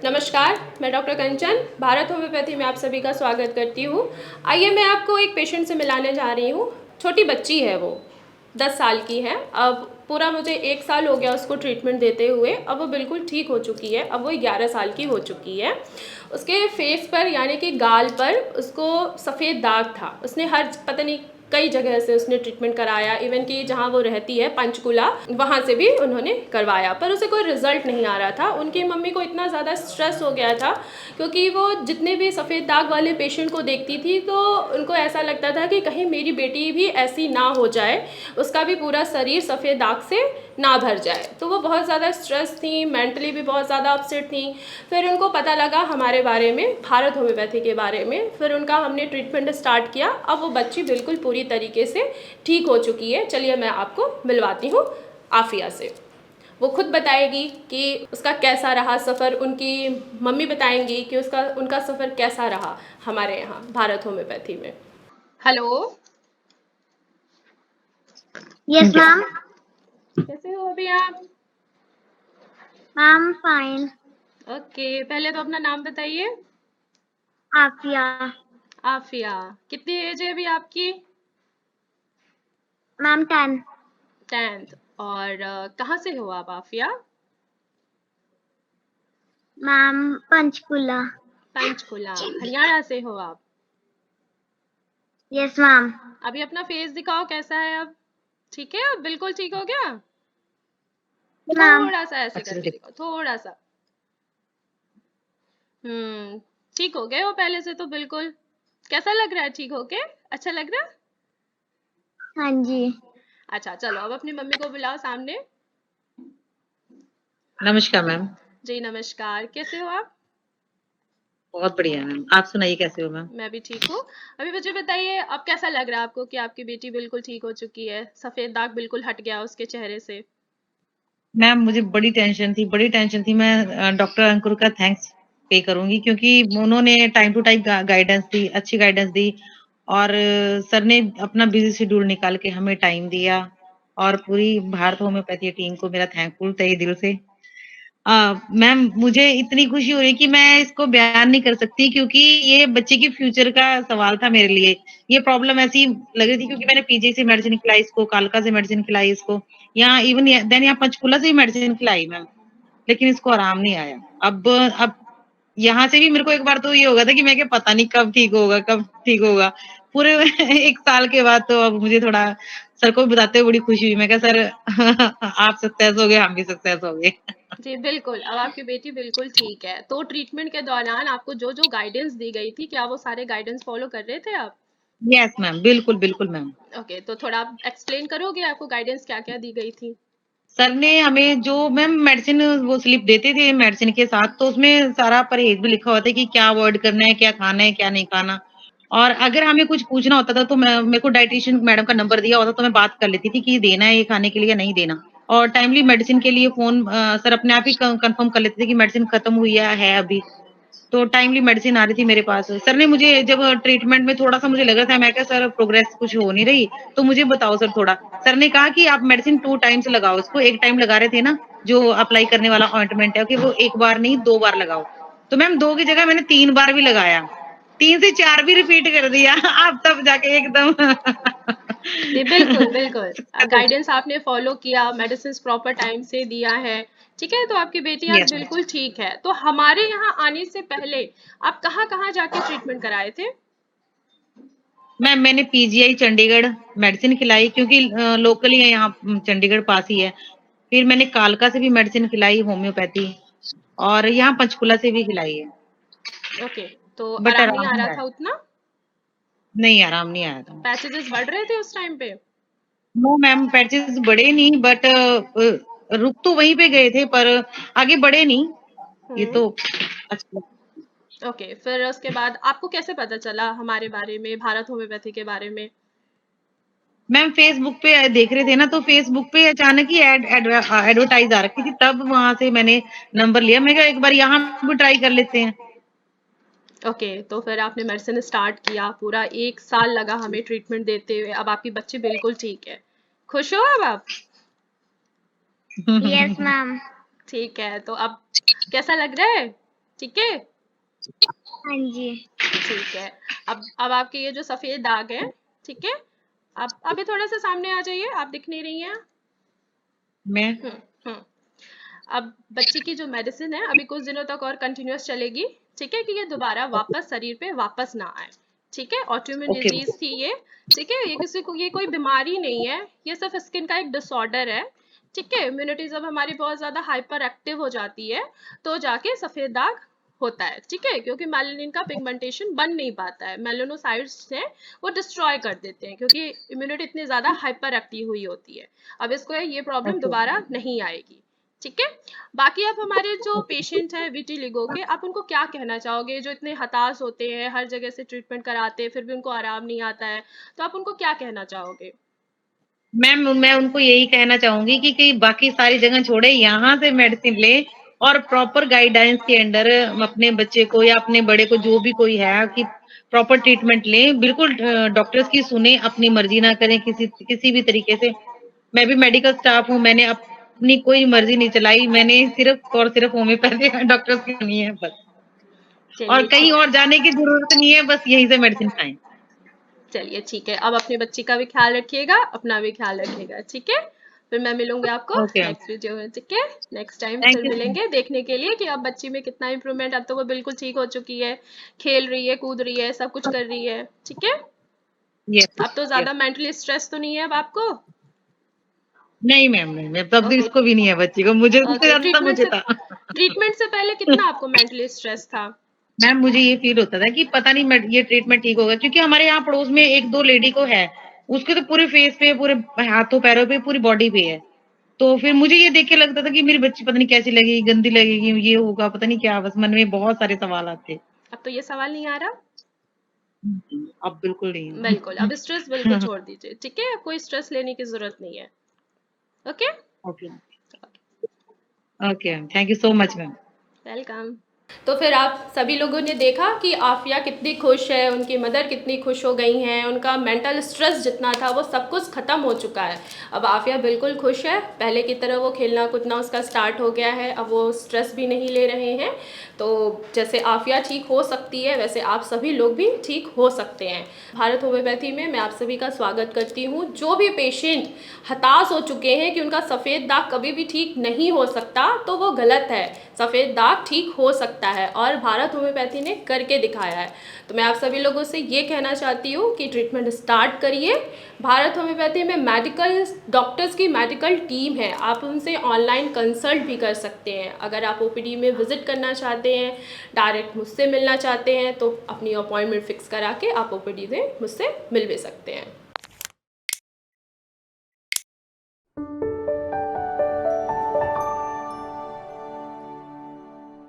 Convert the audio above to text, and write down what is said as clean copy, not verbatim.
नमस्कार, मैं डॉक्टर कंचन भारत होम्योपैथी में आप सभी का स्वागत करती हूँ। आइए मैं आपको एक पेशेंट से मिलाने जा रही हूँ। छोटी बच्ची है वो, 10 साल की है। अब पूरा मुझे 1 साल हो गया उसको ट्रीटमेंट देते हुए। अब वो बिल्कुल ठीक हो चुकी है। अब वो 11 साल की हो चुकी है। उसके फेस पर यानी कि गाल पर उसको सफ़ेद दाग था। उसने हर पता नहीं कई जगह से उसने ट्रीटमेंट कराया, इवन कि जहाँ वो रहती है पंचकुला, वहाँ से भी उन्होंने करवाया, पर उसे कोई रिजल्ट नहीं आ रहा था। उनकी मम्मी को इतना ज़्यादा स्ट्रेस हो गया था क्योंकि वो जितने भी सफ़ेद दाग वाले पेशेंट को देखती थी तो उनको ऐसा लगता था कि कहीं मेरी बेटी भी ऐसी ना हो जाए, उसका भी पूरा शरीर सफ़ेद दाग से ना भर जाए। तो वो बहुत ज़्यादा स्ट्रेस थी, मेंटली भी बहुत ज़्यादा अपसेट थी। फिर उनको पता लगा हमारे बारे में, भारत होम्योपैथी के बारे में। फिर उनका हमने ट्रीटमेंट स्टार्ट किया। अब वो बच्ची बिल्कुल पूरी तरीके से ठीक हो चुकी है। चलिए मैं आपको मिलवाती हूँ आफिया से। वो खुद बताएगी कि उसका कैसा रहा सफ़र, उनकी मम्मी बताएंगी कि उनका सफ़र कैसा रहा हमारे यहाँ भारत होम्योपैथी में। Hello, Yes, ma'am. कैसे हो अभी आप? I'm fine. ओके, पहले तो अपना नाम बताइए। Afia. आफिया, कितनी एज है अभी आपकी? Ma'am 10. 10th। और कहाँ से हो आप आफिया? Ma'am Panchkula. पंचकुला, हरियाणा से हो आप? Yes, ma'am. अभी अपना फेस दिखाओ, कैसा है अब? ठीक है, अब बिल्कुल ठीक हो गया? Ma'am. थोड़ा सा ऐसे करके दिखाओ, थोड़ा सा। ठीक हो गए हो पहले से तो बिल्कुल। कैसा लग रहा है ठीक होके? अच्छा लग रहा है? हाँ जी। अच्छा चलो, अब अपनी मम्मी को बुलाओ सामने। नमस्कार मैम। जी नमस्कार, कैसे हो आप? बहुत बढ़िया मैम, आप सुनाइए कैसे हो मैम? मैं भी ठीक हूँ। अभी मुझे बताइए, अब कैसा लग रहा है आपको कि आपकी बेटी बिल्कुल ठीक हो चुकी है, सफेद दाग बिल्कुल हट गया उसके चेहरे से? मैम मुझे बड़ी टेंशन थी। मैं डॉक्टर अंकुर का थैंक्स पे करूंगी क्योंकि उन्होंने टाइम टू टाइम गाइडेंस दी, अच्छी गाइडेंस दी और सर ने अपना बिजी शेड्यूल निकाल के हमें टाइम दिया और पूरी भारत होम्योपैथी टीम को मेरा थैंकफुल तहे दिल से। मैम मुझे इतनी खुशी हो रही है कि मैं इसको बयान नहीं कर सकती क्योंकि ये बच्चे की फ्यूचर का सवाल था मेरे लिए। ये प्रॉब्लम ऐसी लग रही थी क्योंकि मैंने पीजी से मेडिसिन खिलाई इसको, कालका से मेडिसिन खिलाई इसको, यहाँ इवन देन यहाँ पंचकुला से भी मेडिसिन खिलाई मैम, लेकिन इसको आराम नहीं आया। अब यहाँ से भी मेरे को एक बार तो ये हो गया था कि मैं क्या पता नहीं कब ठीक होगा, कब ठीक होगा। पूरे 1 साल के बाद तो अब मुझे थोड़ा सर को भी बताते हुए बड़ी खुशी हुई। मैं कहा सर आप सक्सेस हो गए, हम भी सक्सेस हो गए। जी बिल्कुल, अब आपकी बेटी बिल्कुल ठीक है। तो ट्रीटमेंट के दौरान आपको जो जो गाइडेंस दी गई थी, क्या वो सारे गाइडेंस फॉलो कर रहे थे आप? यस मैम, बिल्कुल, बिल्कुल मैम। ओके, तो थोड़ा आप एक्सप्लेन करोगे आपको गाइडेंस क्या क्या दी गई थी? सर ने हमें जो मैम मेडिसिन वो स्लिप देते थे मेडिसिन के साथ, तो उसमें सारा परहेज भी लिखा होता है कि क्या अवॉइड करना है, क्या खाना है, क्या नहीं खाना। और अगर हमें कुछ पूछना होता था तो मैं मेरे को डायटीशियन मैडम का नंबर दिया होता तो मैं बात कर लेती थी कि देना है ये खाने के लिए या नहीं देना। और टाइमली मेडिसिन के लिए फ़ोन सर अपने आप ही कंफर्म कर लेते थे कि मेडिसिन खत्म हुई है अभी। तो टाइमली मेडिसिन आ रही थी मेरे पास। सर ने मुझे जब ट्रीटमेंट में थोड़ा-सा मुझे लगा था, मैं कहा सर प्रोग्रेस कुछ हो नहीं रही, तो मुझे बताओ सर थोड़ा। सर ने कहा कि आप मेडिसिन 2 टाइम्स लगाओ इसको, एक टाइम लगा रहे थे ना, जो अप्लाई करने वाला ऑइंटमेंट है कि वो 1 बार नहीं 2 बार लगाओ। तो मैम 2 की जगह मैंने 3 बार भी लगाया। 3 से 4 भी रिपीट कर दिया। अब तब जाके एकदम जी बिल्कुल, बिल्कुल। सक्सेस हो गाइडेंस आपने फॉलो किया, मेडिसिन्स प्रॉपर टाइम से दिया है, ठीक है? तो आपकी बेटी आज यस। बिल्कुल ठीक है। तो हमारे यहाँ आने से पहले आप कहाँ-कहाँ जाके ट्रीटमेंट कराए थे? मैंने पीजीआई चंडीगढ़ मेडिसिन खिलाई क्योंकि लोकली है यहाँ, चंडीगढ़ पास ही है। फिर मैंने कालका से भी मेडिसिन खिलाई होम्योपैथी और यहाँ पंचकुला से भी खिलाई है। ओके, तो बट आराम नहीं आराम आ नहीं रहा आया। था उतना? नहीं, आराम नहीं आया था। पैचेज़ बढ़ रहे थे उस टाइम पे? नो मैम, पैचेज़ बढ़े नहीं बट रुक तो वहीं पे गए थे पर आगे बढ़े नहीं। ये हुँ, तो अच्छा। ओके। फिर उसके बाद आपको कैसे पता चला हमारे बारे में, भारत होम्योपैथी के बारे में? मैम फेसबुक पे देख रहे थे ना, तो फेसबुक पे अचानक ही एडवर्टाइज आ रखी थी, तब वहां से मैंने नंबर लिया। मैं कहा एक बार यहाँ भी ट्राई कर लेते हैं। ओके, तो फिर आपने मेडिसिन स्टार्ट किया, पूरा 1 साल लगा हमें ट्रीटमेंट देते हुए, अब आपकी बच्ची बिल्कुल ठीक है। खुश हो अब आप? Yes, ma'am. ठीक है, तो अब कैसा लग रहा है? ठीक है? हाँ जी। ठीक है। अब आपके ये जो सफ़ेद दाग हैं, ठीक है? आप अभी थोड़ा-सा सामने आ जाइए, आप दिख नहीं रही हैं। मैं हुँ, हुँ। अब बच्ची की जो मेडिसिन है अभी कुछ दिनों तक और कंटिन्यूअस चलेगी, ठीक है? कि ये दोबारा ओके, वापस शरीर पे वापस ना आए, ठीक है? ऑटोइम्यून ओके, डिजीज़ थी ये, ठीक है? ये किसी को ये कोई बीमारी नहीं है, ये सिर्फ़ स्किन का एक डिसऑर्डर है, ठीक है? इम्यूनिटी जब हमारी बहुत ज़्यादा हाइपर एक्टिव हो जाती है, तो जाके सफ़ेद दाग होता है, ठीक है? क्योंकि मेलानिन का पिगमेंटेशन बन नहीं पाता है, मेलानोसाइट्स हैं वो डिस्ट्रॉय कर देते हैं क्योंकि इम्यूनिटी इतनी ज़्यादा हाइपर एक्टिव हुई होती है। अब इसको ये प्रॉब्लम ओके, दोबारा नहीं आएगी, ठीक है? बाकी आप हमारे जो ओके। पेशेंट हैं विटिलिगो के, आप उनको क्या कहना चाहोगे जो इतने हताश होते हैं, हर जगह से ट्रीटमेंट कराते हैं, फिर भी उनको आराम नहीं आता है, तो आप उनको क्या कहना चाहोगे? मैम मैं उनको यही कहना चाहूँगी कि बाकी सारी जगह छोड़े, यहाँ से मेडिसिन लें और प्रॉपर गाइडेंस के अंडर अपने बच्चे को या अपने बड़े को जो भी कोई है कि प्रॉपर ट्रीटमेंट लें। बिल्कुल डॉक्टर्स की सुनें, अपनी मर्ज़ी ना करें किसी भी तरीके से। मैं भी मेडिकल स्टाफ हूँ, मैंने अपनी कोई मर्ज़ी नहीं चलाई, मैंने सिर्फ़ और सिर्फ़ होम्योपैथी डॉक्टर्स की सुनी है बस। और चलिए कहीं ठीक और जाने की ज़रूरत नहीं है, बस यहीं से मेडिसिन खाएँ। चलिए ठीक है। अब अपनी बच्ची का भी ख्याल रखिएगा, अपना भी ख्याल रखिएगा, ठीक है? फिर मैं मिलूँगी आपको ओके मैम, नेक्स्ट वीडियो में, ठीक है? नेक्स्ट टाइम थैंक फिर यू सो मच। मिलेंगे देखने के लिए कि अब बच्ची में कितना इम्प्रूवमेंट, अब तो वो बिल्कुल ठीक हो चुकी है, खेल रही है, कूद रही है, सब कुछ कर रही है, ठीक है? यस, अब तो यस। ज़्यादा मेंटली स्ट्रेस तो नहीं है अब आपको? नहीं मैम, नहीं मैम, तब तो ओके, इसको भी नहीं है बच्ची को, मुझे उससे ओके। ज़्यादा मुझे था। ट्रीटमेंट से पहले कितना आपको मेंटली स्ट्रेस था? मैम मुझे ये फ़ील होता था कि पता नहीं ये ट्रीटमेंट ठीक होगा क्योंकि हमारे यहाँ पड़ोस में 1-2 लेडी को है, उसके तो पूरे फेस पे, पूरे हाथों-पैरों पे, पूरी बॉडी पे है। तो फिर मुझे ये देख के लगता था कि मेरी बच्ची पता नहीं कैसी लगेगी, गंदी लगेगी, ये होगा, पता नहीं क्या, बस मन में बहुत सारे सवाल आते। अब तो ये सवाल नहीं आ रहा? अब बिल्कुल नहीं। बिल्कुल, अब स्ट्रेस बिल्कुल छोड़ दीजिए, ठीक है? अब कोई स्ट्रेस लेने की ज़रूरत नहीं है, okay? Okay, okay ma'am, thank you so much ma'am. Welcome. तो फिर आप सभी लोगों ने देखा कि आफिया कितनी खुश है, उनकी मदर कितनी खुश हो गई हैं, उनका मेंटल स्ट्रेस जितना था वो सब कुछ ख़त्म हो चुका है। अब आफिया बिल्कुल खुश है, पहले की तरह वो खेलना कूदना उसका स्टार्ट हो गया है, अब वो स्ट्रेस भी नहीं ले रहे हैं। तो जैसे आफिया ठीक हो सकती है वैसे आप सभी लोग भी ठीक हो सकते हैं। भारत होम्योपैथी में मैं आप सभी का स्वागत करती हूँ। जो भी पेशेंट हताश हो चुके हैं कि उनका सफ़ेद दाग कभी भी ठीक नहीं हो सकता, तो वो गलत है। सफ़ेद दाग ठीक हो सकता है और भारत होम्योपैथी ने करके दिखाया है। तो मैं आप सभी लोगों से ये कहना चाहती हूँ कि ट्रीटमेंट स्टार्ट करिए। भारत होम्योपैथी में मेडिकल डॉक्टर्स की मेडिकल टीम है, आप उनसे ऑनलाइन कंसल्ट भी कर सकते हैं। अगर आप ओपीडी में विज़िट करना चाहते हैं, डायरेक्ट मुझसे मिलना चाहते हैं, तो अपनी अपॉइंटमेंट फ़िक्स करा के आप ओपीडी में मुझसे मिल भी सकते हैं।